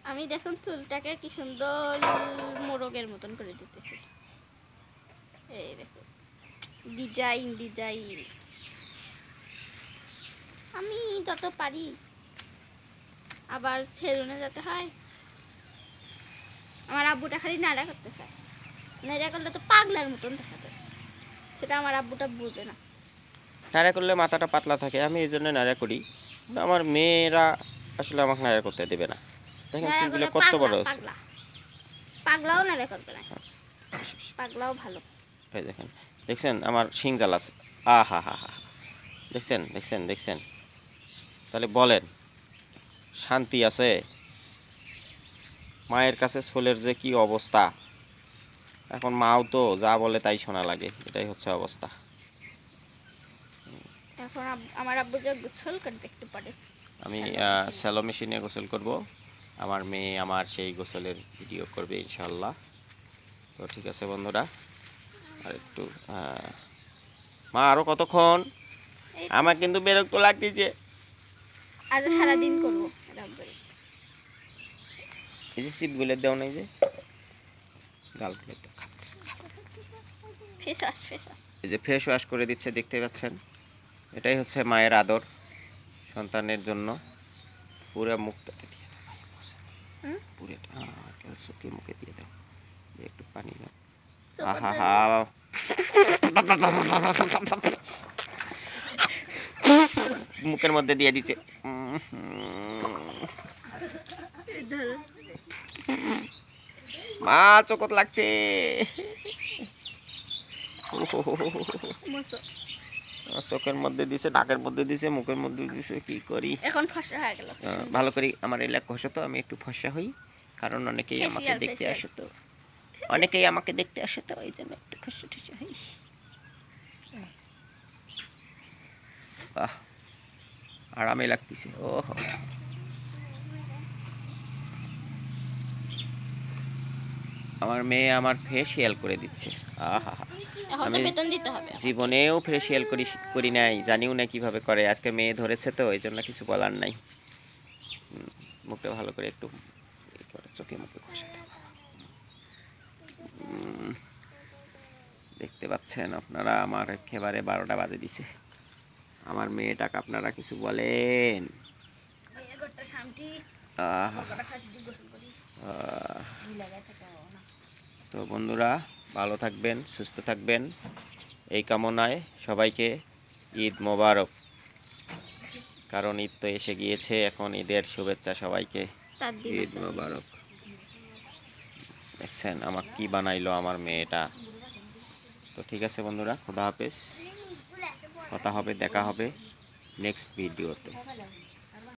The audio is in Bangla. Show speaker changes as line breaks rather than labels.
আমি দেখুন চুলটাকে কি সুন্দর মোরগের মতন করে দিতেছি। এই দেখুন ডিজাইন ডিজাইন, আমি যত পারি। আবার সেলুনে যেতে হয়, আমার আব্বুটা খালি নাড়া করতে চায়, নাড়া করলে তো পাগলার মতন দেখা যায়, সেটা আমার আব্বুটা বুঝে না।
নাড়া করলে মাথাটা পাতলা থাকে, আমি এই জন্য নাড়া করি। আমার মেয়েরা আসলে আমাকে নাড়া করতে দেবে না। দেখেন চুলগুলো কত বড় আছে।
পাগলাও নাড়া করবে না, পাগলাও ভালো।
এই দেখেন, দেখছেন আমার শিং জাল আছে। হা হা হা, দেখছেন দেখছেন দেখছেন। তাহলে বলেন শান্তি আছে? মায়ের কাছে ছোলের যে কি অবস্থা, এখন মাও তো যা বলে তাই শোনা লাগে, এটাই হচ্ছে অবস্থা।
এখন আমার আব্বু যে গোসল করবে একটু পরে,
আমি স্যালো মেশিনে গোসল করব। আমার মেয়ে আমার সেই গোসলের ভিডিও করবে ইনশাল্লাহ। তো ঠিক আছে বন্ধুরা, আর একটু মা আরো কতক্ষণ? আমার কিন্তু বিরক্ত লাগতেছে।
আজ সারাদিন করবো।
এই যে সিপগুলো দেও নাই যে গালগুলো, এই যে ফেস ওয়াশ করে দিচ্ছে, দেখতে পাচ্ছেন। এটাই হচ্ছে মায়ের আদর সন্তানের জন্য। পুরো মুখটা দিয়ে দাও, পুরোটা চোখে মুখে দিয়ে দাও, একটু পানি দাও। আহা হা, মুখের মধ্যে দিয়ে দিচ্ছে। মা চোখত লাগছে। চোখের মধ্যে দিছে, নাকের মধ্যে দিছে, মুখের মধ্যে দিছে, কি করি
এখন ফর্সা হয়ে গেল।
ভালো করি আমার এলাকা ঘষে তো আমি একটু ফর্সা হই, কারণ অনেকেই আমাকে দেখতে আসে তো, অনেকেই আমাকে দেখতে আসে তো, এই জন্য একটু ফর্সা টর্সা হই। আরামে লাগতেছে। ওহো, আমার মেয়ে আমার ফেসিয়াল করে দিচ্ছে। আহা, আমি জীবনেও ফেসিয়াল করি নাই, জানিও না কিভাবে করে। আজকে মেয়ে ধরেছে তো এই জন্য কিছু বলার নাই। মুখটা ভালো করে একটু চোখে মুখে ঘষাতে। দেখতে পাচ্ছেন আপনারা, আমার একেবারে 12টা বাজে দিছে। আমার মেয়েটাকে আপনারা কিছু বলেন। তো বন্ধুরা ভালো থাকবেন, সুস্থ থাকবেন, এই কামনায় সবাইকে ঈদ মোবারক। কারণ ঈদ তো এসে গিয়েছে, এখন ঈদের শুভেচ্ছা সবাইকে, ঈদ মোবারক। দেখছেন আমার কি বানাইলো আমার মেয়েটা। তো ঠিক আছে বন্ধুরা, খোদা হাফেজ, কথা হবে, দেখা হবে নেক্সট ভিডিওতে।